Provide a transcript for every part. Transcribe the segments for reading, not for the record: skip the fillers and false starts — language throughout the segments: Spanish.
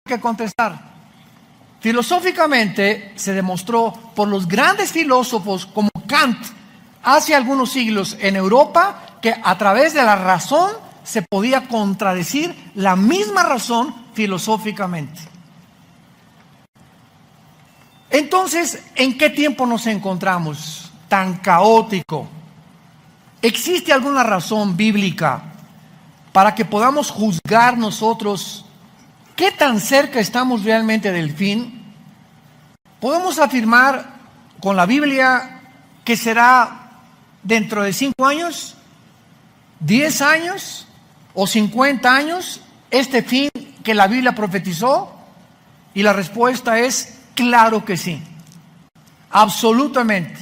que contestar. Filosóficamente se demostró por los grandes filósofos como Kant hace algunos siglos en Europa que a través de la razón se podía contradecir la misma razón filosóficamente. Entonces, ¿en qué tiempo nos encontramos tan caótico? ¿Existe alguna razón bíblica para que podamos juzgar nosotros qué tan cerca estamos realmente del fin? ¿Podemos afirmar con la Biblia que será dentro de 5 años, 10 años o 50 años este fin que la Biblia profetizó? Y la respuesta es claro que sí, absolutamente,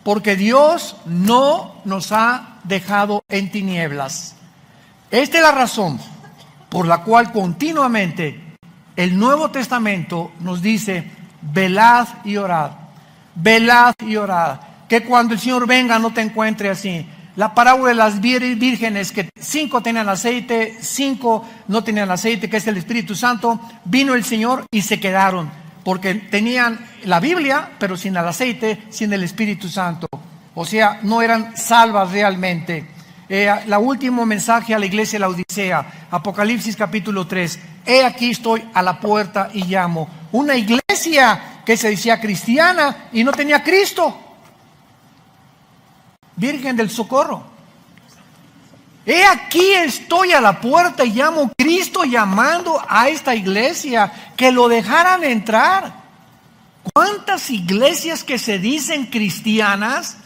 porque Dios no nos ha dejado en tinieblas. Esta es la razón por la cual continuamente el Nuevo Testamento nos dice: velad y orad, que cuando el Señor venga no te encuentre así. La parábola de las vírgenes, que 5 tenían aceite, 5 no tenían aceite, que es el Espíritu Santo. Vino el Señor y se quedaron, porque tenían la Biblia, pero sin el aceite, sin el Espíritu Santo. O sea, no eran salvas realmente. El último mensaje a la iglesia de la Odisea, Apocalipsis capítulo 3. He aquí estoy a la puerta y llamo. Una iglesia que se decía cristiana y no tenía Cristo. Virgen del Socorro. He aquí estoy a la puerta y llamo. Cristo llamando a esta iglesia que lo dejaran entrar. ¿Cuántas iglesias que se dicen cristianas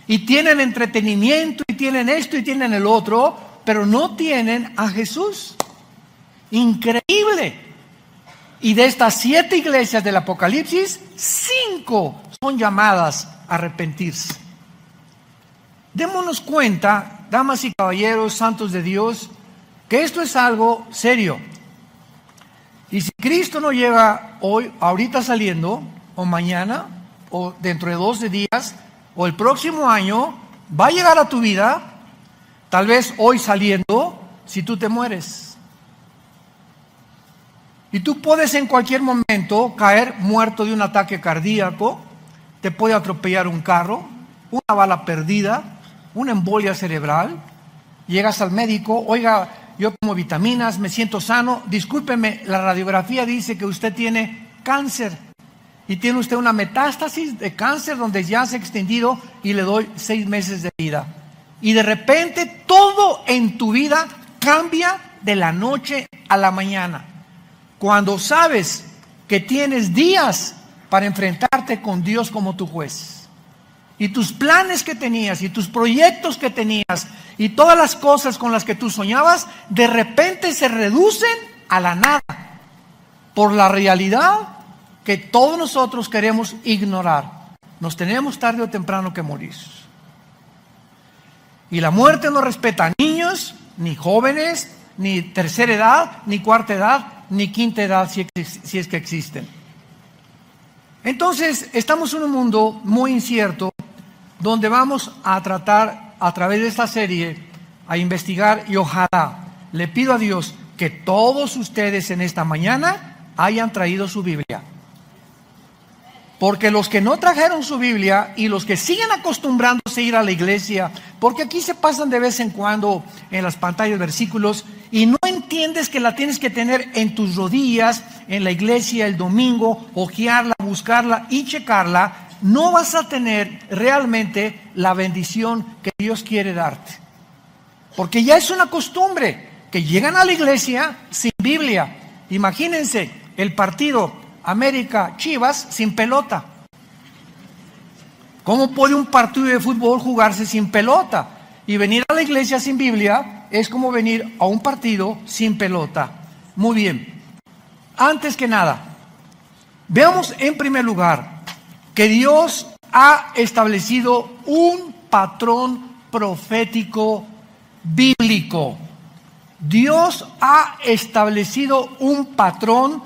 y tienen entretenimiento y tienen esto y tienen el otro, pero no tienen a Jesús? Increíble. Y de estas 7 iglesias del Apocalipsis, 5 son llamadas a arrepentirse. Démonos cuenta, damas y caballeros, santos de Dios, que esto es algo serio. Y si Cristo no llega hoy, ahorita saliendo, o mañana, o dentro de 12 días, o el próximo año, va a llegar a tu vida, tal vez hoy saliendo, si tú te mueres. Y tú puedes en cualquier momento caer muerto de un ataque cardíaco, te puede atropellar un carro, una bala perdida, una embolia cerebral. Llegas al médico: oiga, yo tomo vitaminas, me siento sano, discúlpeme, la radiografía dice que usted tiene cáncer y tiene usted una metástasis de cáncer donde ya se ha extendido y le doy 6 meses de vida. Y de repente todo en tu vida cambia de la noche a la mañana, cuando sabes que tienes días para enfrentarte con Dios como tu juez. Y tus planes que tenías, y tus proyectos que tenías, y todas las cosas con las que tú soñabas, de repente se reducen a la nada, por la realidad que todos nosotros queremos ignorar. Nos tenemos tarde o temprano que morir. Y la muerte no respeta a niños, ni jóvenes, ni tercera edad, ni cuarta edad, ni quinta edad, si es que existen. Entonces, estamos en un mundo muy incierto, donde vamos a tratar a través de esta serie a investigar, y ojalá le pido a Dios que todos ustedes en esta mañana hayan traído su Biblia. Porque los que no trajeron su Biblia y los que siguen acostumbrándose a ir a la iglesia, porque aquí se pasan de vez en cuando en las pantallas versículos y no entiendes que la tienes que tener en tus rodillas, en la iglesia el domingo, hojearla, buscarla y checarla, no vas a tener realmente la bendición que Dios quiere darte. Porque ya es una costumbre que llegan a la iglesia sin Biblia. Imagínense el partido América-Chivas sin pelota. ¿Cómo puede un partido de fútbol jugarse sin pelota? Y venir a la iglesia sin Biblia es como venir a un partido sin pelota. Muy bien. Antes que nada, veamos en primer lugar que Dios ha establecido un patrón profético bíblico. Dios ha establecido un patrón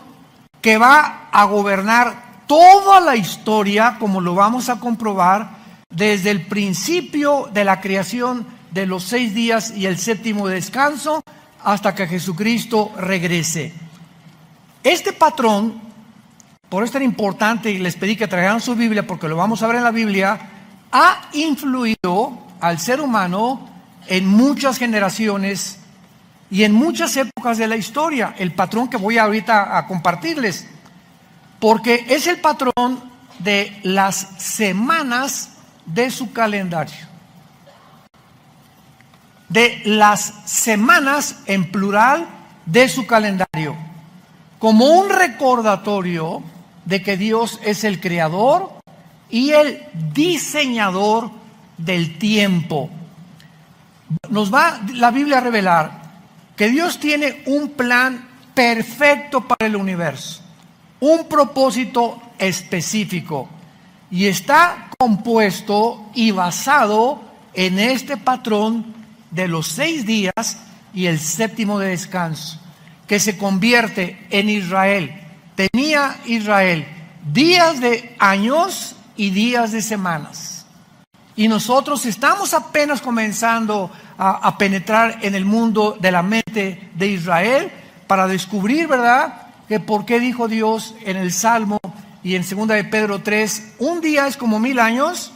que va a gobernar toda la historia, como lo vamos a comprobar, desde el principio de la creación de los 6 días y el 7º descanso, hasta que Jesucristo regrese. Este patrón, por eso era importante y les pedí que trajeran su Biblia porque lo vamos a ver en la Biblia, ha influido al ser humano en muchas generaciones y en muchas épocas de la historia. El patrón que voy ahorita a compartirles, porque es el patrón de las semanas de su calendario. De las semanas en plural de su calendario, como un recordatorio de que Dios es el creador y el diseñador del tiempo. Nos va la Biblia a revelar que Dios tiene un plan perfecto para el universo, un propósito específico, y está compuesto y basado en este patrón de los 6 días y el 7º de descanso, que se convierte en Israel. Tenía Israel días de años y días de semanas. Y nosotros estamos apenas comenzando a penetrar en el mundo de la mente de Israel para descubrir, ¿verdad?, que por qué dijo Dios en el Salmo y en 2 de Pedro 3, un día es como 1000 años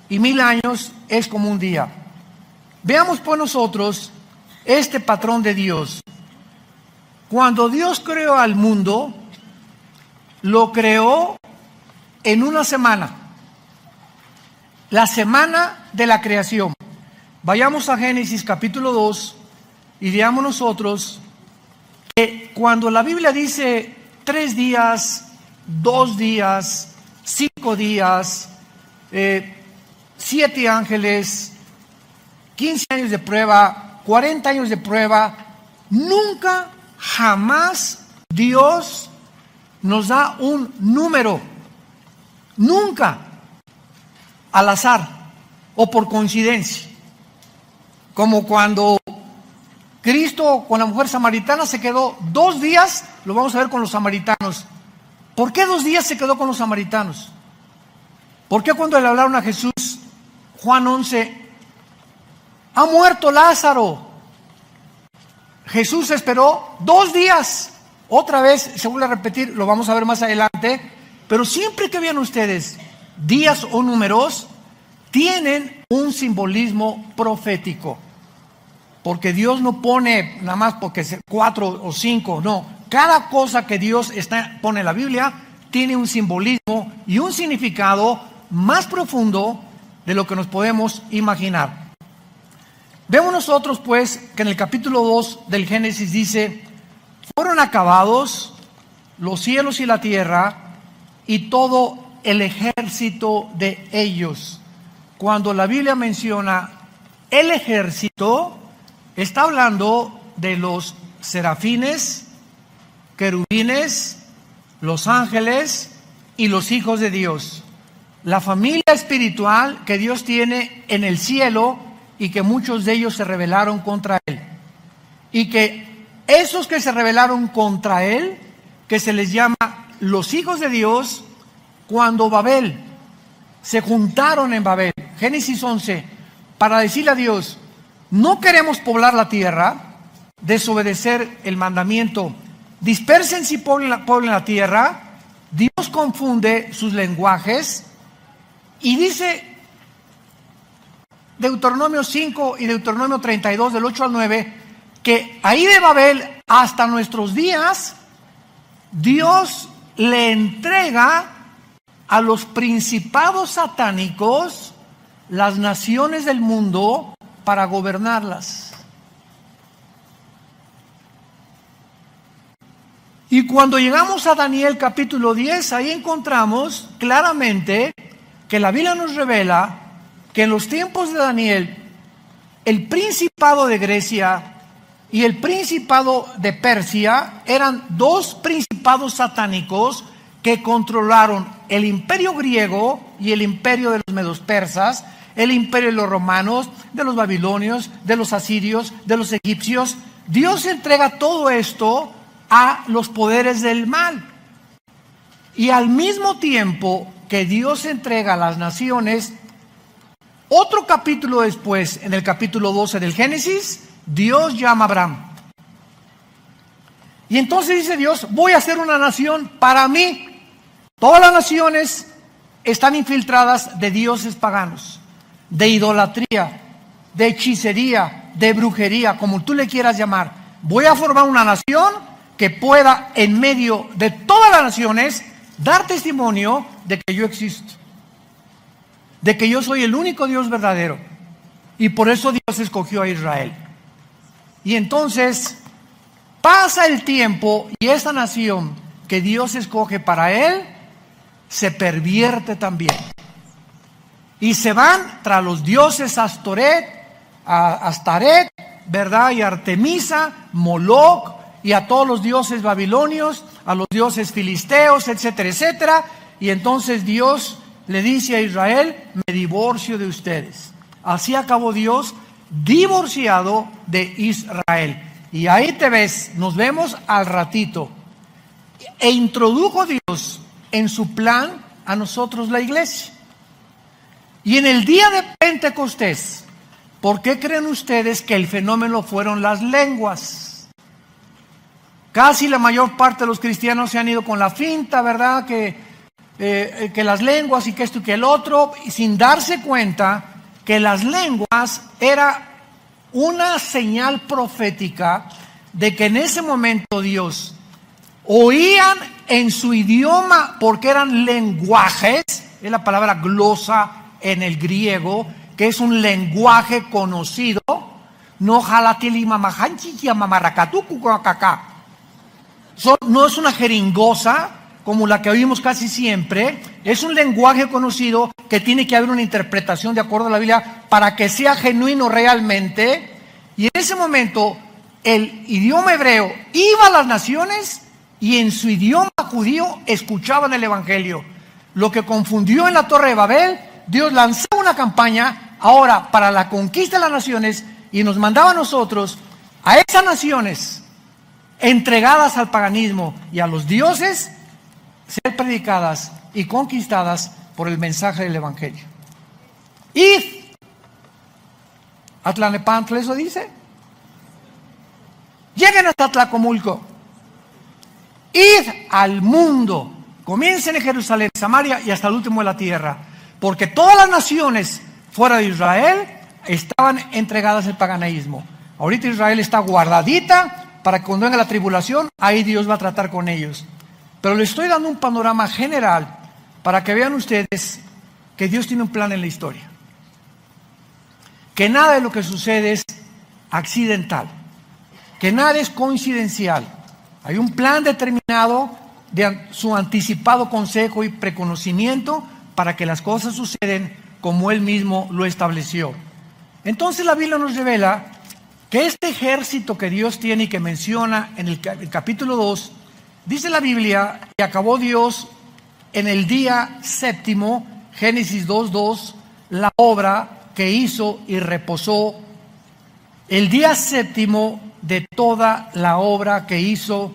y 1000 años es como un día. Veamos pues nosotros este patrón de Dios. Cuando Dios creó al mundo, lo creó en una semana. La semana de la creación. Vayamos a Génesis capítulo 2 y veamos nosotros que cuando la Biblia dice 3 días, 2 días, 5 días, 7 ángeles, 15 años de prueba, 40 años de prueba, nunca, jamás Dios nos da un número, nunca, al azar o por coincidencia, como cuando Cristo con la mujer samaritana se quedó 2 días, lo vamos a ver con los samaritanos. ¿Por qué 2 días se quedó con los samaritanos? ¿Por qué cuando le hablaron a Jesús, Juan 11, ha muerto Lázaro? Jesús esperó 2 días. Otra vez se vuelve a repetir, lo vamos a ver más adelante. Pero siempre que vean ustedes días o números, tienen un simbolismo profético. Porque Dios no pone nada más porque 4 o 5, no. Cada cosa que Dios pone en la Biblia tiene un simbolismo y un significado más profundo de lo que nos podemos imaginar. Vemos nosotros pues que en el capítulo 2 del Génesis dice: fueron acabados los cielos y la tierra y todo el ejército de ellos. Cuando la Biblia menciona el ejército, está hablando de los serafines, querubines, los ángeles y los hijos de Dios. La familia espiritual que Dios tiene en el cielo y que muchos de ellos se rebelaron contra Él. Y que esos que se rebelaron contra Él, que se les llama los hijos de Dios, cuando Babel se juntaron en Babel, Génesis 11, para decirle a Dios: no queremos poblar la tierra, desobedecer el mandamiento, dispérsense y poblen la tierra. Dios confunde sus lenguajes y dice Deuteronomio 5 y Deuteronomio 32 del 8 al 9 que ahí de Babel hasta nuestros días Dios le entrega a los principados satánicos las naciones del mundo para gobernarlas. Y cuando llegamos a Daniel capítulo 10, ahí encontramos claramente que la Biblia nos revela que en los tiempos de Daniel, el principado de Grecia y el principado de Persia eran 2 principados satánicos que controlaron el imperio griego y el imperio de los medos persas, el imperio de los romanos, de los babilonios, de los asirios, de los egipcios. Dios entrega todo esto a los poderes del mal. Y al mismo tiempo que Dios entrega a las naciones, otro capítulo después, en el capítulo 12 del Génesis, Dios llama a Abraham. Y entonces dice Dios, voy a hacer una nación para mí. Todas las naciones están infiltradas de dioses paganos, de idolatría, de hechicería, de brujería, como tú le quieras llamar. Voy a formar una nación que pueda, en medio de todas las naciones, dar testimonio de que yo existo, de que yo soy el único Dios verdadero. Y por eso Dios escogió a Israel. Y entonces pasa el tiempo y esa nación que Dios escoge para Él se pervierte también. Y se van tras los dioses Astoret, ¿verdad? Y Artemisa, Moloch, y a todos los dioses babilonios, a los dioses filisteos, etcétera, etcétera. Y entonces Dios le dice a Israel, me divorcio de ustedes. Así acabó Dios divorciado de Israel. Y ahí te ves, nos vemos al ratito. E introdujo Dios en su plan a nosotros la iglesia. Y en el día de Pentecostés, ¿por qué creen ustedes que el fenómeno fueron las lenguas? Casi la mayor parte de los cristianos se han ido con la finta, ¿verdad? Que las lenguas y que esto y que el otro, sin darse cuenta que las lenguas era una señal profética de que en ese momento Dios oían en su idioma, porque eran lenguajes, es la palabra glosa en el griego, que es un lenguaje conocido, no es una jeringosa como la que oímos casi siempre, es un lenguaje conocido que tiene que haber una interpretación de acuerdo a la Biblia para que sea genuino realmente. Y en ese momento el idioma hebreo iba a las naciones y en su idioma judío escuchaban el evangelio. Lo que confundió en la Torre de Babel, Dios lanzó una campaña ahora para la conquista de las naciones y nos mandaba a nosotros, a esas naciones entregadas al paganismo y a los dioses, ser predicadas y conquistadas por el mensaje del evangelio. Id, Atlanepantla, eso dice. Lleguen hasta Tlacomulco. Id al mundo. Comiencen en Jerusalén, Samaria y hasta el último de la tierra. Porque todas las naciones fuera de Israel estaban entregadas al paganismo. Ahorita Israel está guardadita para que cuando venga la tribulación, ahí Dios va a tratar con ellos. Pero les estoy dando un panorama general para que vean ustedes que Dios tiene un plan en la historia. Que nada de lo que sucede es accidental. Que nada es coincidencial. Hay un plan determinado de su anticipado consejo y preconocimiento para que las cosas suceden como Él mismo lo estableció. Entonces la Biblia nos revela que este ejército que Dios tiene y que menciona en el capítulo 2, dice la Biblia que acabó Dios en el día séptimo, Génesis 2:2, la obra que hizo y reposó. El día séptimo de toda la obra que hizo,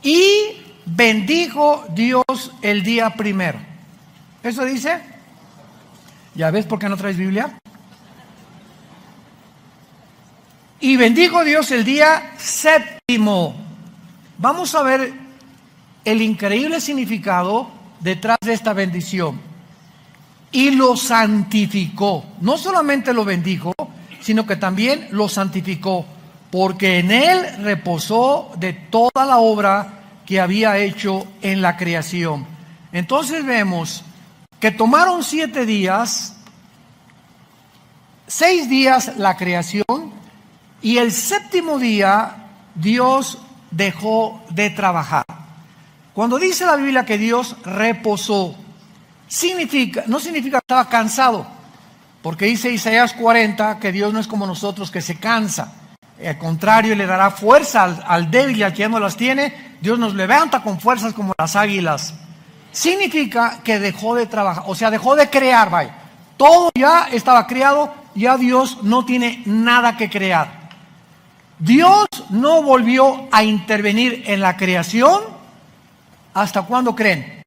y bendijo Dios el día primero. ¿Eso dice? ¿Ya ves por qué no traes Biblia? Y bendijo Dios el día séptimo. Vamos a ver el increíble significado detrás de esta bendición. Y lo santificó. No solamente lo bendijo, sino que también lo santificó, porque en él reposó de toda la obra que había hecho en la creación. Entonces vemos que tomaron 7 días, 6 días la creación, y el séptimo día Dios dejó de trabajar. Cuando dice la Biblia que Dios reposó, no significa que estaba cansado, porque dice Isaías 40 que Dios no es como nosotros, que se cansa. Al contrario, le dará fuerza al débil y al que ya no las tiene. Dios nos levanta con fuerzas como las águilas. Significa que dejó de trabajar, o sea, dejó de crear, vaya. Todo ya estaba creado, ya Dios no tiene nada que crear. Dios no volvió a intervenir en la creación. ¿Hasta cuándo creen?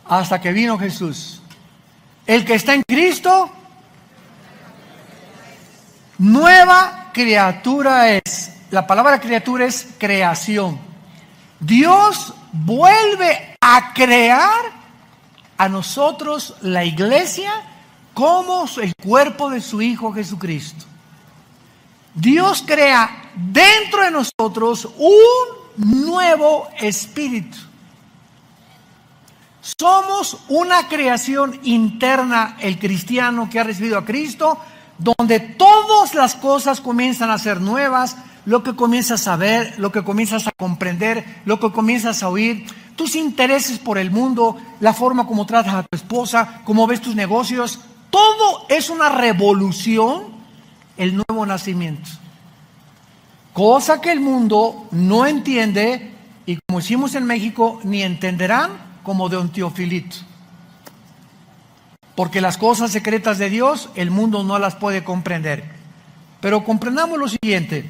Hasta que vino Jesús. El que está en Cristo, nueva criatura es. la palabra criatura es creación. Dios vuelve a crear a nosotros, la iglesia, como el cuerpo de su Hijo Jesucristo. Dios crea dentro de nosotros un nuevo espíritu. Somos una creación interna, el cristiano que ha recibido a Cristo, donde todas las cosas comienzan a ser nuevas, lo que comienzas a ver, lo que comienzas a comprender, lo que comienzas a oír, tus intereses por el mundo, la forma como tratas a tu esposa, cómo ves tus negocios, todo es una revolución, el nuevo nacimiento. Cosa que el mundo no entiende y, como decimos en México, ni entenderán, como de un Teofilito. Porque las cosas secretas de Dios, el mundo no las puede comprender. Pero comprendamos lo siguiente.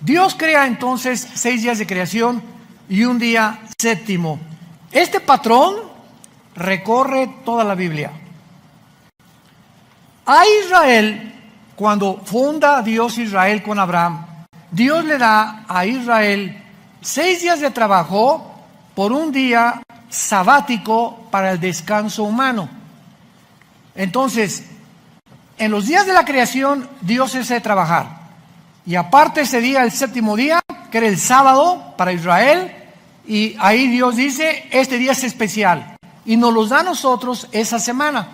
Dios crea entonces 6 días de creación y un día séptimo. Este patrón recorre toda la Biblia. A Israel, cuando funda Dios Israel con Abraham, Dios le da a Israel 6 días de trabajo por un día sabático para el descanso humano. Entonces, en los días de la creación, Dios hace trabajar. Y aparte ese día, el séptimo día, que era el sábado para Israel, y ahí Dios dice, este día es especial. Y nos los da a nosotros esa semana.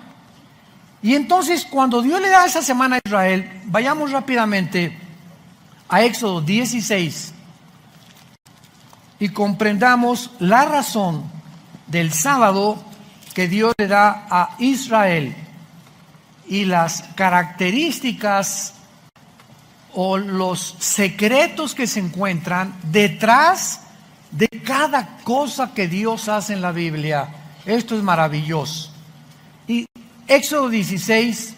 Y entonces, cuando Dios le da esa semana a Israel, vayamos rápidamente a Éxodo 16 y comprendamos la razón del sábado que Dios le da a Israel y las características o los secretos que se encuentran detrás de cada cosa que Dios hace en la Biblia. Esto es maravilloso. Y Éxodo 16,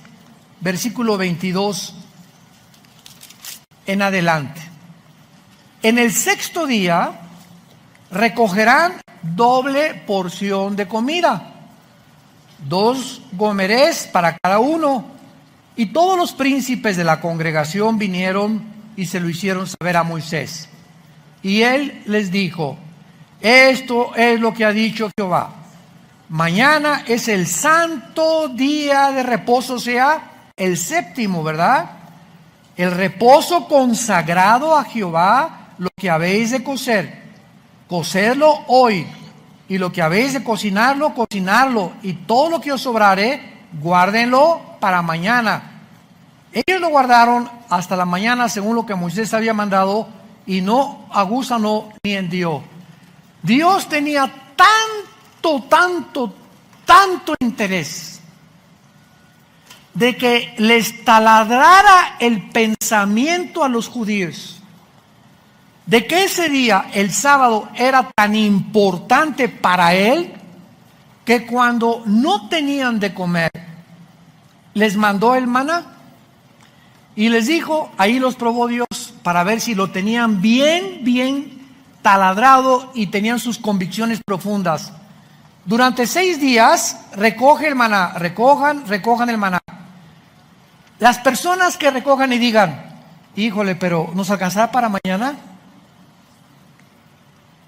versículo 22 en adelante. En el sexto día recogerán doble porción de comida, 2 gomerés para cada uno. Y todos los príncipes de la congregación vinieron y se lo hicieron saber a Moisés. Y él les dijo, esto es lo que ha dicho Jehová. Mañana es el santo día de reposo, o sea, el séptimo, ¿verdad? El reposo consagrado a Jehová, lo que habéis de cocer, cocedlo hoy. Y lo que habéis de cocinarlo, cocinarlo. Y todo lo que os sobrare, guárdenlo para mañana. Ellos lo guardaron hasta la mañana según lo que Moisés había mandado y no aguzanó ni hendió. Dios tenía tanto interés de que les taladrara el pensamiento a los judíos de que ese día, el sábado, era tan importante para él que cuando no tenían de comer, les mandó el maná y les dijo, ahí los probó Dios para ver si lo tenían bien taladrado y tenían sus convicciones profundas. Durante 6 días recoge el maná, recojan el maná. Las personas que recojan y digan, híjole, pero ¿nos alcanzará para mañana?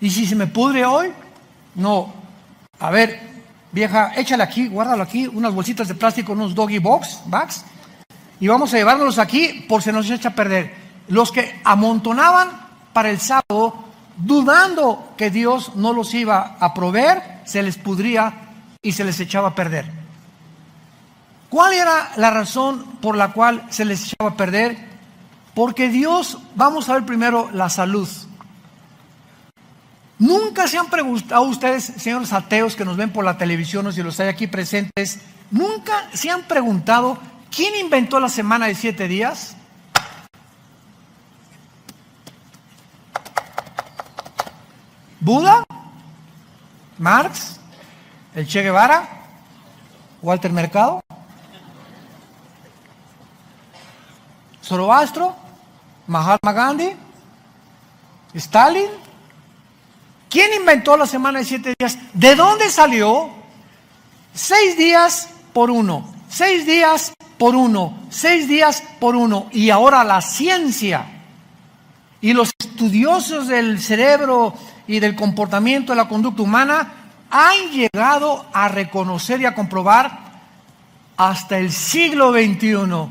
¿Y si se me pudre hoy? No. A ver, vieja, échale aquí, guárdalo aquí, unas bolsitas de plástico, unos doggy bags, y vamos a llevárnoslos aquí por si nos echa a perder. Los que amontonaban para el sábado, dudando que Dios no los iba a proveer, se les pudría y se les echaba a perder. ¿Cuál era la razón por la cual se les echaba a perder? Porque Dios, vamos a ver primero la salud. Nunca se han preguntado ustedes, señores ateos que nos ven por la televisión o si los hay aquí presentes, nunca se han preguntado quién inventó la semana de 7 días. ¿Buda? ¿Marx? ¿El Che Guevara? ¿Walter Mercado? ¿Zoroastro? ¿Mahatma Gandhi? ¿Stalin? ¿Quién inventó la semana de 7 días? ¿De dónde salió? 6 días por 1, 6 días por 1, 6 días por 1. Y ahora la ciencia Y los estudiosos del cerebro y del comportamiento de la conducta humana han llegado a reconocer y a comprobar hasta el siglo XXI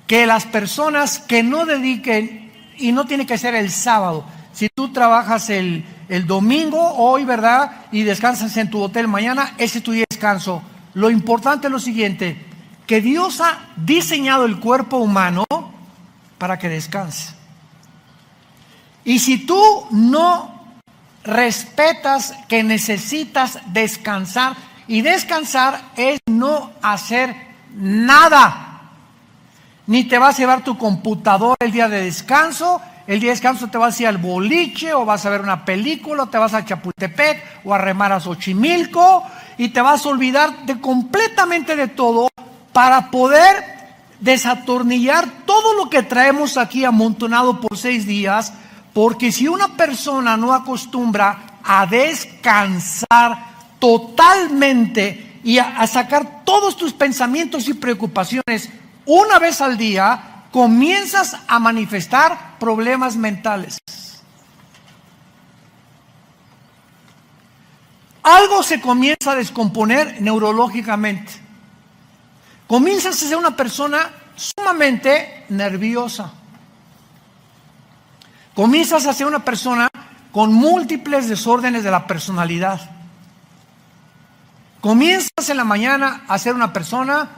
que las personas que no dediquen, y no tiene que ser el sábado, si tú trabajas el domingo, hoy, ¿verdad? Y descansas en tu hotel mañana, ese es tu día de descanso. Lo importante es lo siguiente, que Dios ha diseñado el cuerpo humano para que descanse. Y si tú no respetas que necesitas descansar, y descansar es no hacer nada. Ni te vas a llevar tu computadora el día de descanso. El día de descanso te vas a ir al boliche, o vas a ver una película, o te vas a Chapultepec, o a remar a Xochimilco, y te vas a olvidar completamente de todo para poder desatornillar todo lo que traemos aquí amontonado por 6 días. Porque si una persona no acostumbra a descansar totalmente y a sacar todos tus pensamientos y preocupaciones una vez al día, comienzas a manifestar problemas mentales. Algo se comienza a descomponer neurológicamente. Comienzas a ser una persona sumamente nerviosa. Comienzas a ser una persona con múltiples desórdenes de la personalidad. Comienzas en la mañana a ser una persona,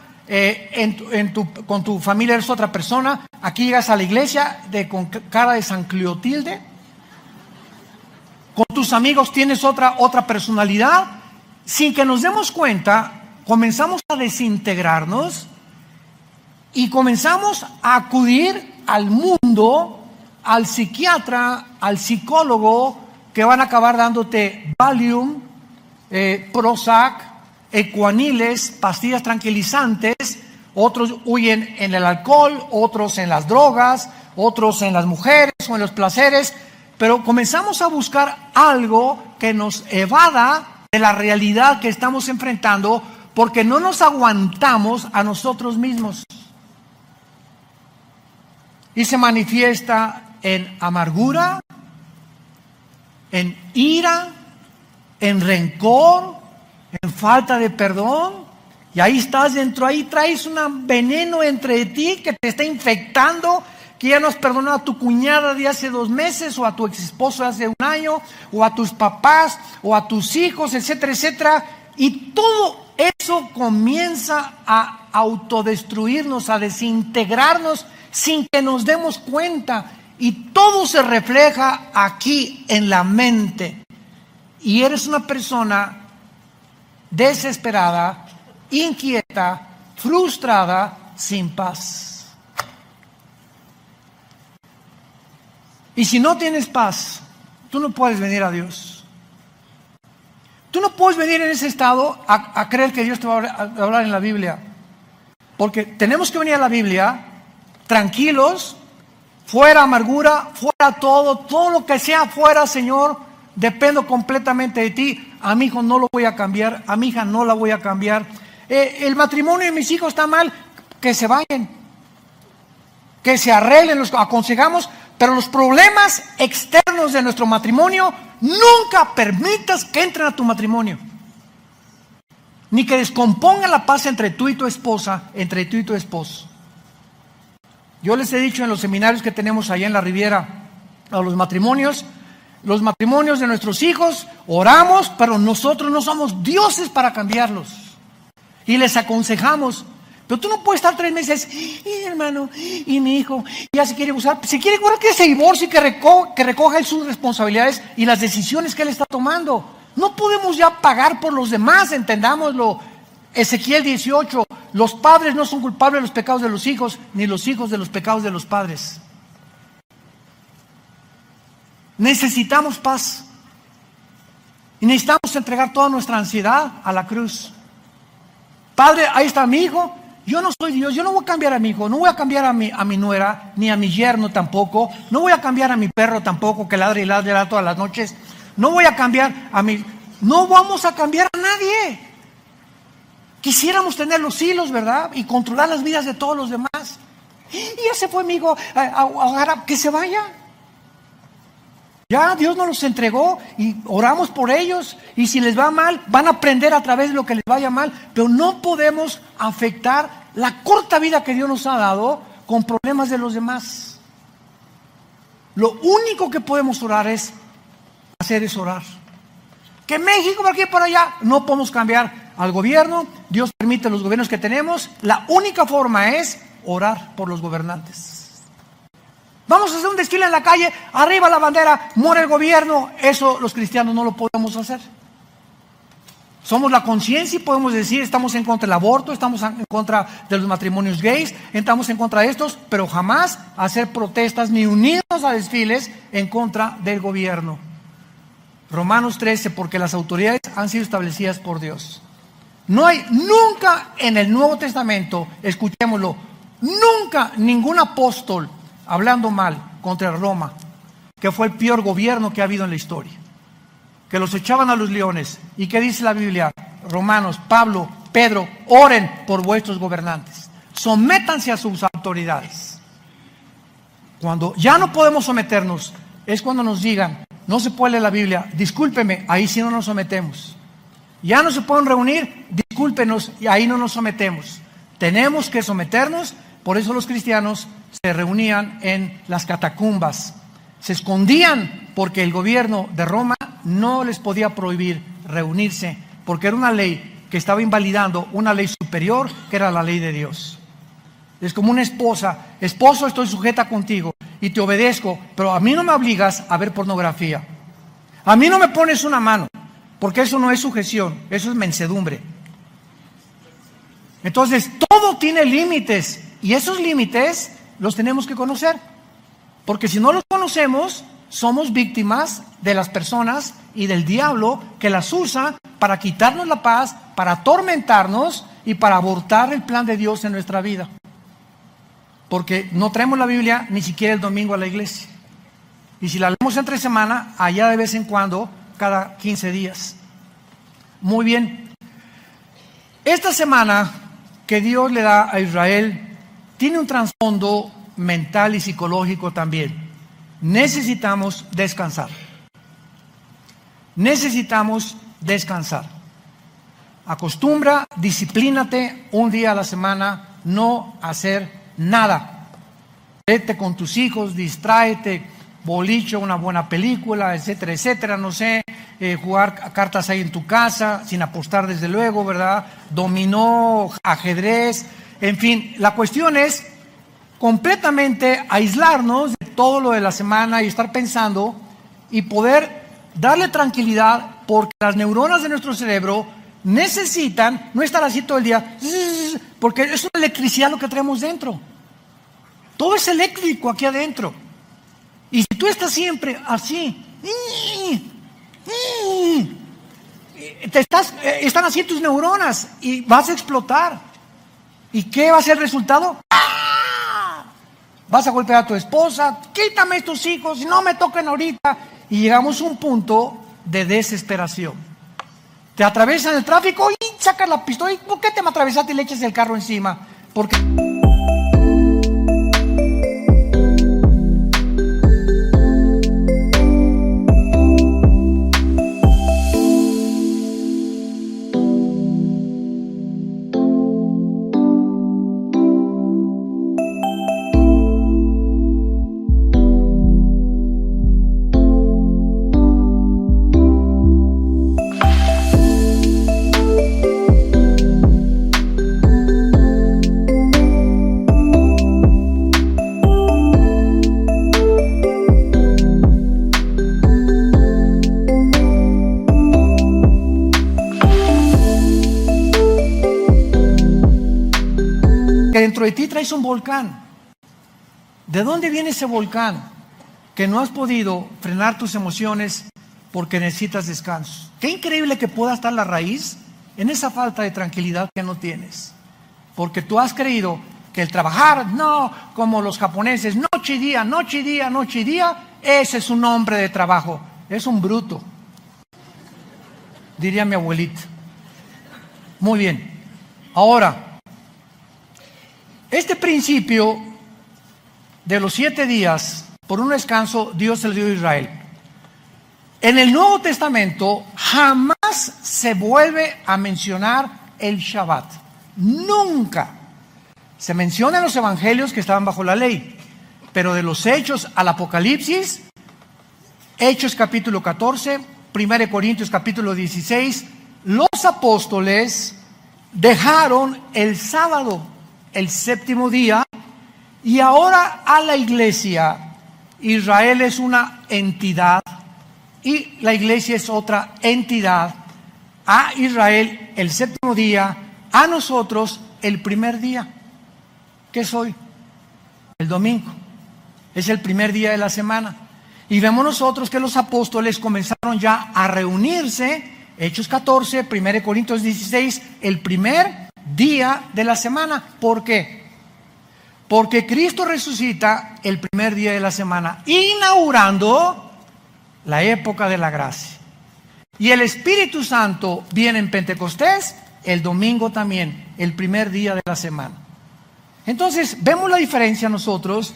con tu familia eres otra persona. Aquí llegas a la iglesia con cara de San Cleotilde. Con tus amigos tienes otra personalidad. Sin que nos demos cuenta, comenzamos a desintegrarnos y comenzamos a acudir al mundo, al psiquiatra, al psicólogo, que van a acabar dándote Valium, Prozac, Ecuaniles, pastillas tranquilizantes. Otros huyen en el alcohol, otros en las drogas, otros en las mujeres o en los placeres. Pero comenzamos a buscar algo que nos evada de la realidad que estamos enfrentando, porque no nos aguantamos a nosotros mismos. Y se manifiesta en amargura, en ira, en rencor, en falta de perdón. Y ahí estás dentro, ahí traes un veneno entre ti que te está infectando, que ya no has perdonado a tu cuñada de hace 2 meses, o a tu ex esposo de hace 1 año, o a tus papás, o a tus hijos, etcétera, etcétera. Y todo eso comienza a autodestruirnos, a desintegrarnos sin que nos demos cuenta. Y todo se refleja aquí en la mente. Y eres una persona desesperada, inquieta, frustrada, sin paz. Y si no tienes paz, tú no puedes venir a Dios. Tú no puedes venir en ese estado a creer que Dios te va a hablar en la Biblia. Porque tenemos que venir a la Biblia tranquilos, fuera amargura, fuera todo lo que sea fuera, Señor, dependo completamente de ti. A mi hijo no lo voy a cambiar, a mi hija no la voy a cambiar. El matrimonio de mis hijos está mal, que se vayan, que se arreglen, los aconsejamos, pero los problemas externos de nuestro matrimonio nunca permitas que entren a tu matrimonio, ni que descompongan la paz entre tú y tu esposa, entre tú y tu esposo. Yo les he dicho en los seminarios que tenemos allá en la Riviera a los matrimonios de nuestros hijos, oramos, pero nosotros no somos dioses para cambiarlos. Y les aconsejamos. Pero tú no puedes estar 3 meses, hermano, y mi hijo ya se quiere usar. Si quiere, que se divorcie, que recoja sus responsabilidades y las decisiones que él está tomando. No podemos ya pagar por los demás, entendámoslo. Ezequiel 18, los padres no son culpables de los pecados de los hijos, ni los hijos de los pecados de los padres. Necesitamos paz. Y necesitamos entregar toda nuestra ansiedad a la cruz. Padre, ahí está mi hijo. Yo no soy Dios, yo no voy a cambiar a mi hijo, no voy a cambiar a mi nuera, ni a mi yerno tampoco. No voy a cambiar a mi perro tampoco, que ladra y ladra todas las noches. No voy a cambiar no vamos a cambiar a nadie. Quisiéramos tener los hilos, ¿verdad? Y controlar las vidas de todos los demás. Y ya se fue mi hijo, que se vaya. Ya Dios nos los entregó y oramos por ellos. Y si les va mal, van a aprender a través de lo que les vaya mal. Pero no podemos afectar la corta vida que Dios nos ha dado con problemas de los demás. Lo único que podemos orar es orar. Que México por aquí y por allá, no podemos cambiar al gobierno. Dios permite los gobiernos que tenemos. La única forma es orar por los gobernantes. Vamos a hacer un desfile en la calle, arriba la bandera, muere el gobierno. Eso los cristianos no lo podemos hacer. Somos la conciencia y podemos decir, estamos en contra del aborto, estamos en contra de los matrimonios gays, estamos en contra de estos, pero jamás hacer protestas ni unirnos a desfiles en contra del gobierno. Romanos 13, porque las autoridades han sido establecidas por Dios. No hay nunca en el Nuevo Testamento, escuchémoslo, nunca ningún apóstol hablando mal contra Roma, que fue el peor gobierno que ha habido en la historia, que los echaban a los leones. ¿Y qué dice la Biblia? Romanos, Pablo, Pedro, oren por vuestros gobernantes, sométanse a sus autoridades. Cuando ya no podemos someternos, es cuando nos digan, no se puede leer la Biblia, discúlpeme, ahí sí no nos sometemos. Ya no se pueden reunir, discúlpenos, y ahí no nos sometemos. Tenemos que someternos. Por eso los cristianos se reunían en las catacumbas, se escondían porque el gobierno de Roma no les podía prohibir reunirse, porque era una ley que estaba invalidando una ley superior, que era la ley de Dios. Es como una esposa: esposo, estoy sujeta contigo y te obedezco, pero a mí no me obligas a ver pornografía, a mí no me pones una mano, porque eso no es sujeción, eso es mansedumbre. Entonces todo tiene límites, y esos límites los tenemos que conocer, porque si no los conocemos, somos víctimas de las personas y del diablo, que las usa para quitarnos la paz, para atormentarnos y para abortar el plan de Dios en nuestra vida. Porque no traemos la Biblia ni siquiera el domingo a la iglesia, y si la leemos entre semana, allá de vez en cuando, cada 15 días. Muy bien, esta semana que Dios le da a Israel tiene un trasfondo mental y psicológico también. Necesitamos descansar. Necesitamos descansar. Acostumbra, disciplínate un día a la semana, no hacer nada. Vete con tus hijos, distráete, boliche, una buena película, etcétera, etcétera, no sé, jugar cartas ahí en tu casa, sin apostar desde luego, ¿verdad? Dominó, ajedrez, en fin, la cuestión es completamente aislarnos de todo lo de la semana y estar pensando y poder darle tranquilidad, porque las neuronas de nuestro cerebro necesitan no estar así todo el día, porque es una electricidad lo que traemos dentro. Todo es eléctrico aquí adentro. Y si tú estás siempre así, están así tus neuronas y vas a explotar. ¿Y qué va a ser el resultado? ¡Ah! Vas a golpear a tu esposa, quítame estos hijos, no me toquen ahorita. Y llegamos a un punto de desesperación. Te atraviesan el tráfico y sacas la pistola. ¿Por qué te me atravesaste y le echas el carro encima? Porque... que dentro de ti traes un volcán. ¿De dónde viene ese volcán? Que no has podido frenar tus emociones porque necesitas descanso. Qué increíble que pueda estar la raíz en esa falta de tranquilidad que no tienes. Porque tú has creído que el trabajar, no, como los japoneses, noche y día, noche y día, noche y día, ese es un hombre de trabajo. Es un bruto, diría mi abuelita. Muy bien. Ahora, este principio de los 7 días por un descanso, Dios se lo dio a Israel. En el Nuevo Testamento jamás se vuelve a mencionar el Shabbat. Nunca. Se menciona en los evangelios que estaban bajo la ley, pero de los Hechos al Apocalipsis, Hechos capítulo 14, 1 Corintios capítulo 16, los apóstoles dejaron el sábado, el séptimo día, y ahora a la iglesia, Israel es una entidad y la iglesia es otra entidad. A Israel el séptimo día, a nosotros el primer día. ¿Qué es hoy? El domingo. Es el primer día de la semana. Y vemos nosotros que los apóstoles comenzaron ya a reunirse, Hechos 14, 1 Corintios 16, el primer día de la semana. ¿Por qué? Porque Cristo resucita el primer día de la semana, inaugurando la época de la gracia. Y el Espíritu Santo viene en Pentecostés, el domingo también, el primer día de la semana. Entonces, vemos la diferencia nosotros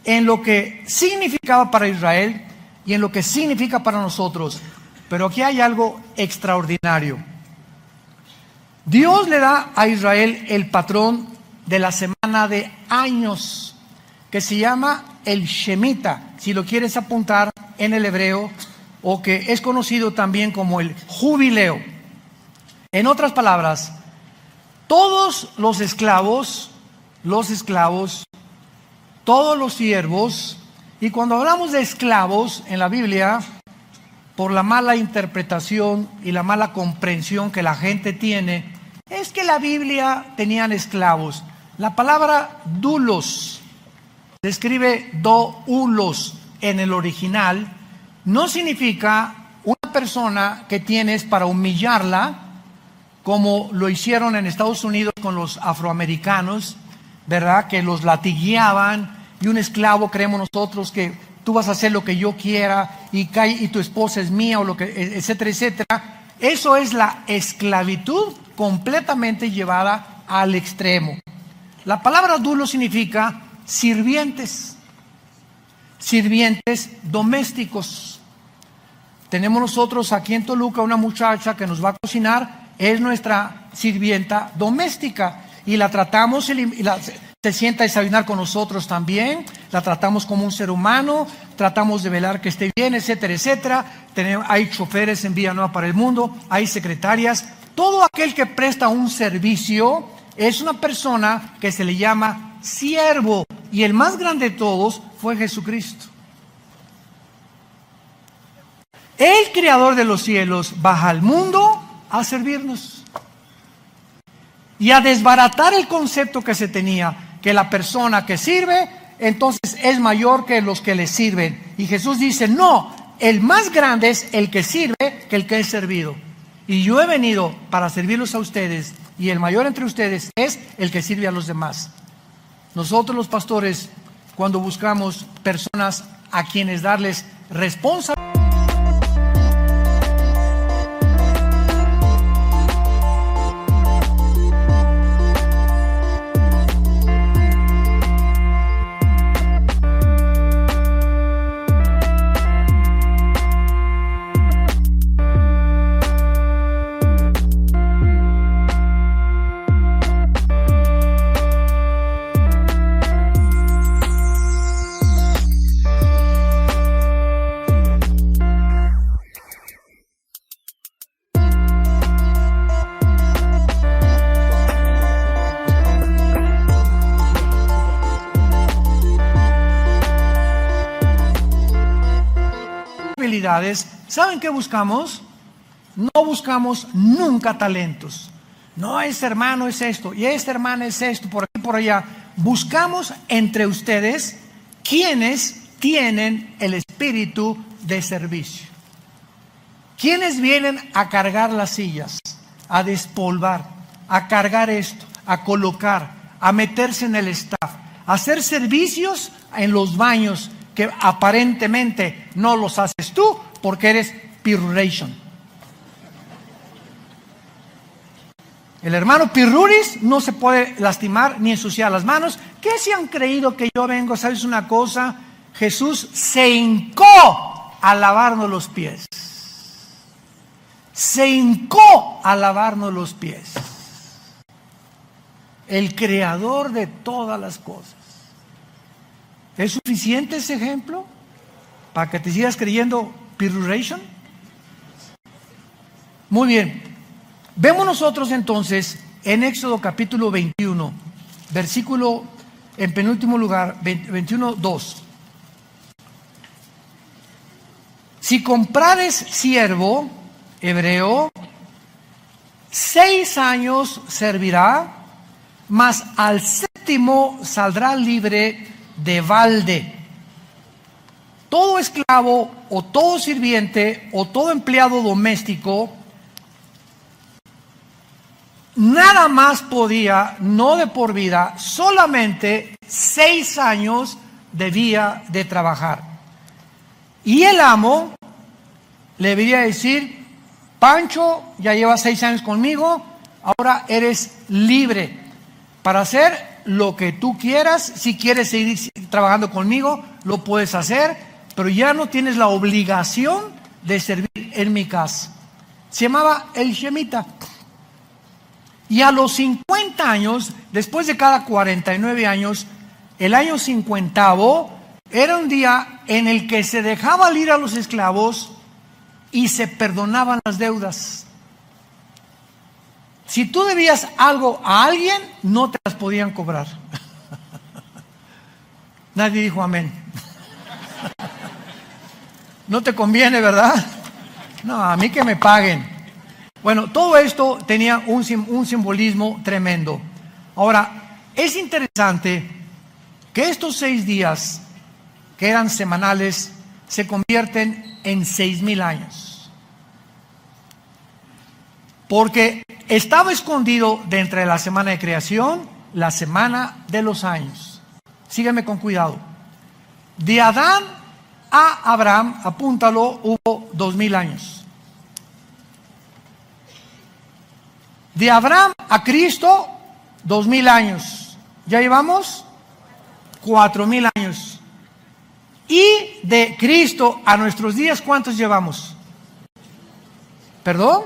en lo que significaba para Israel y en lo que significa para nosotros. Pero aquí hay algo extraordinario. Dios le da a Israel el patrón de la semana de años, que se llama el Shemitah, si lo quieres apuntar en el hebreo, o que es conocido también como el jubileo. En otras palabras, todos los esclavos, todos los siervos, y cuando hablamos de esclavos en la Biblia, por la mala interpretación y la mala comprensión que la gente tiene, es que la Biblia tenían esclavos. La palabra doulos, se escribe doulos en el original, no significa una persona que tienes para humillarla, como lo hicieron en Estados Unidos con los afroamericanos, ¿verdad? Que los latigueaban, y un esclavo, creemos nosotros que tú vas a hacer lo que yo quiera y tu esposa es mía, o lo que, etcétera, etcétera. Eso es la esclavitud completamente llevada al extremo. La palabra doulos significa sirvientes domésticos. Tenemos nosotros aquí en Toluca una muchacha que nos va a cocinar, es nuestra sirvienta doméstica, y la tratamos, se sienta a desayunar con nosotros también, la tratamos como un ser humano, tratamos de velar que esté bien, etcétera, etcétera. Hay choferes en Villanueva para el Mundo, hay secretarias. Todo aquel que presta un servicio es una persona que se le llama siervo, y el más grande de todos fue Jesucristo. El creador de los cielos baja al mundo a servirnos y a desbaratar el concepto que se tenía, que la persona que sirve entonces es mayor que los que le sirven. Y Jesús dice, no, el más grande es el que sirve que el que es servido. Y yo he venido para servirlos a ustedes, y el mayor entre ustedes es el que sirve a los demás. Nosotros los pastores, cuando buscamos personas a quienes darles responsabilidad, ¿saben qué buscamos? No buscamos nunca talentos. No, este hermano es esto y esta hermana es esto, por aquí por allá. Buscamos entre ustedes quienes tienen el espíritu de servicio. Quienes vienen a cargar las sillas, a despolvar, a cargar esto, a colocar, a meterse en el staff, a hacer servicios en los baños que aparentemente no los haces tú porque eres Pirruration. El hermano Pirruris no se puede lastimar ni ensuciar las manos. ¿Qué se han creído que yo vengo? ¿Sabes una cosa? Jesús se hincó a lavarnos los pies. Se hincó a lavarnos los pies. El creador de todas las cosas. ¿Es suficiente ese ejemplo para que te sigas creyendo Piruration? Muy bien. Vemos nosotros entonces en Éxodo capítulo 21, versículo en penúltimo lugar, 21:2. Si comprares siervo hebreo, 6 años servirá, mas al séptimo saldrá libre de balde. Todo esclavo o todo sirviente o todo empleado doméstico nada más podía, no de por vida, solamente 6 años debía de trabajar. Y el amo le debería decir: Pancho, ya llevas 6 años conmigo, ahora eres libre para hacer lo que tú quieras. Si quieres seguir trabajando conmigo, lo puedes hacer, pero ya no tienes la obligación de servir en mi casa. Se llamaba el Shemita. Y a los 50 años, después de cada 49 años, el año 50º era un día en el que se dejaba ir a los esclavos y se perdonaban las deudas. Si tú debías algo a alguien, no te las podían cobrar. Nadie dijo amén. No te conviene, ¿verdad? No, a mí que me paguen. Bueno, todo esto tenía un simbolismo tremendo. Ahora, es interesante que estos 6 días, que eran semanales, se convierten en 6,000 años. Porque estaba escondido dentro de la semana de creación, la semana de los años. Sígueme con cuidado. De Adán a Abraham, apúntalo, hubo 2,000 años. De Abraham a Cristo, 2,000 años. Ya llevamos 4,000 años. Y de Cristo a nuestros días, ¿cuántos llevamos? ¿Perdón?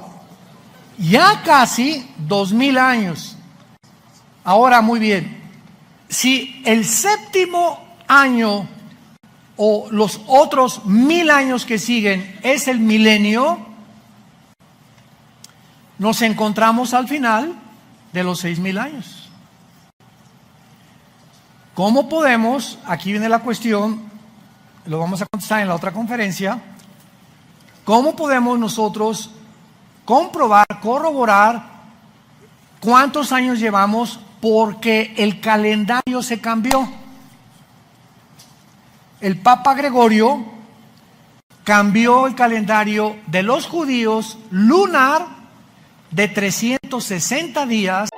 Ya casi 2,000 años. Ahora, muy bien. Si el séptimo año o los otros 1,000 años que siguen es el milenio, nos encontramos al final de los 6,000 años. ¿Cómo podemos? Aquí viene la cuestión, lo vamos a contestar en la otra conferencia. ¿Cómo podemos nosotros comprobar, corroborar cuántos años llevamos? Porque el calendario se cambió. El Papa Gregorio cambió el calendario de los judíos lunar de 360 días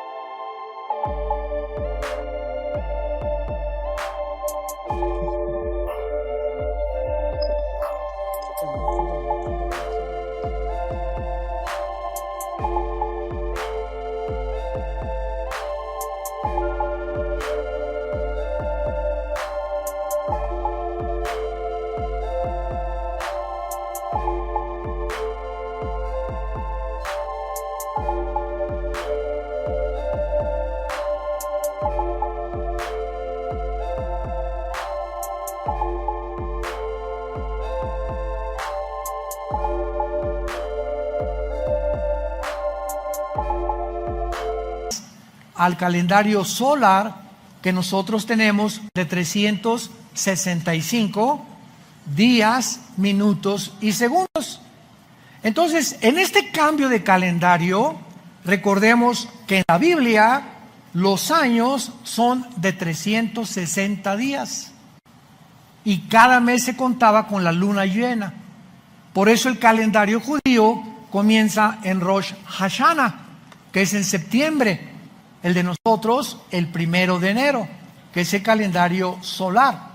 al calendario solar que nosotros tenemos de 365 días, minutos y segundos. Entonces, en este cambio de calendario, recordemos que en la Biblia los años son de 360 días y cada mes se contaba con la luna llena. Por eso el calendario judío comienza en Rosh Hashanah, que es en septiembre. El de nosotros, el 1 de enero, que es el calendario solar.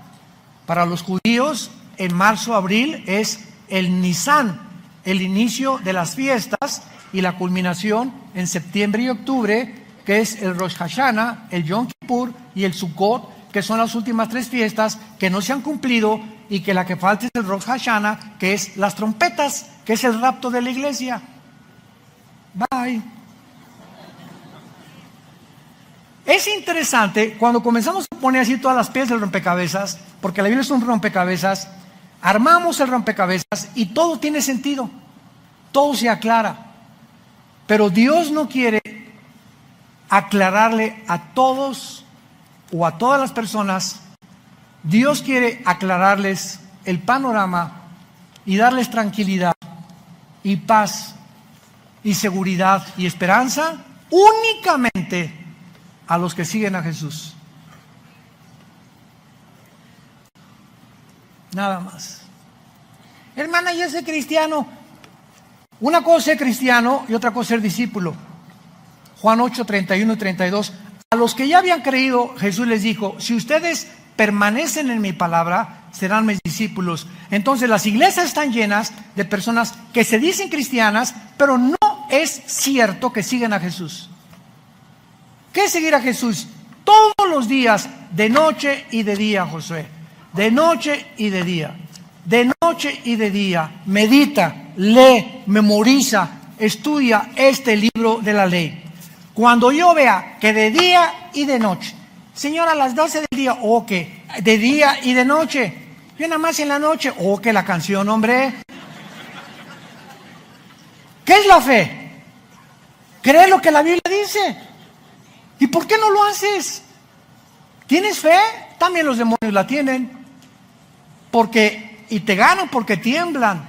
Para los judíos, en marzo-abril es el Nisan, el inicio de las fiestas, y la culminación en septiembre y octubre, que es el Rosh Hashanah, el Yom Kippur y el Sukkot, que son las últimas 3 fiestas que no se han cumplido y que la que falta es el Rosh Hashanah, que es las trompetas, que es el rapto de la iglesia. Bye. Es interesante cuando comenzamos a poner así todas las piezas del rompecabezas, porque la Biblia es un rompecabezas, armamos el rompecabezas y todo tiene sentido, todo se aclara. Pero Dios no quiere aclararle a todos o a todas las personas. Dios quiere aclararles el panorama y darles tranquilidad y paz y seguridad y esperanza únicamente a los que siguen a Jesús. Nada más. Hermana, yo soy cristiano. Una cosa es ser cristiano y otra cosa es ser discípulo. Juan 8, 31 y 32. A los que ya habían creído, Jesús les dijo: si ustedes permanecen en mi palabra, serán mis discípulos. Entonces las iglesias están llenas de personas que se dicen cristianas, pero no es cierto que siguen a Jesús. ¿Qué es seguir a Jesús? Todos los días, de noche y de día, Josué. De noche y de día. De noche y de día. Medita, lee, memoriza, estudia este libro de la ley. Cuando yo vea que de día y de noche, Señor, a las 12 del día, o que de día y de noche, yo nada más en la noche, o que la canción, hombre. ¿Qué es la fe? ¿Creer lo que la Biblia dice? ¿Y por qué no lo haces? ¿Tienes fe? También los demonios la tienen. Y te ganan porque tiemblan,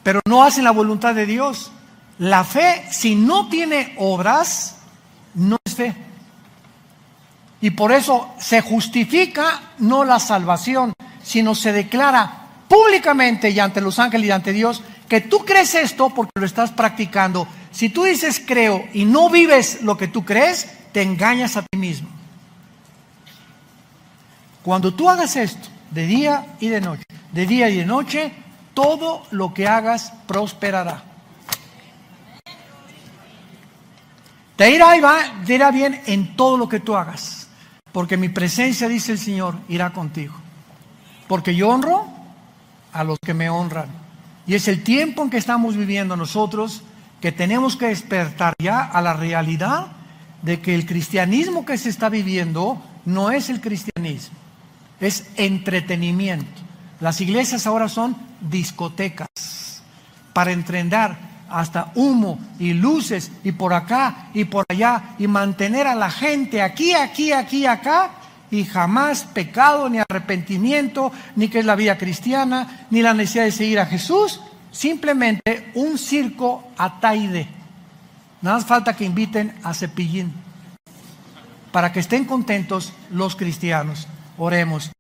pero no hacen la voluntad de Dios. La fe, si no tiene obras, no es fe. Y por eso se justifica no la salvación, sino se declara públicamente y ante los ángeles y ante Dios que tú crees esto porque lo estás practicando. Si tú dices creo y no vives lo que tú crees, te engañas a ti mismo. Cuando tú hagas esto, de día y de noche, de día y de noche, todo lo que hagas prosperará. Te irá bien en todo lo que tú hagas, porque mi presencia, dice el Señor, irá contigo. Porque yo honro a los que me honran. Y es el tiempo en que estamos viviendo nosotros, que tenemos que despertar ya a la realidad de que el cristianismo que se está viviendo no es el cristianismo, es entretenimiento. Las iglesias ahora son discotecas para entrenar, hasta humo y luces y por acá y por allá, y mantener a la gente aquí, acá, y jamás pecado, ni arrepentimiento, ni que es la vida cristiana, ni la necesidad de seguir a Jesús. Simplemente un circo Ataide. Nada más falta que inviten a Cepillín para que estén contentos los cristianos. Oremos.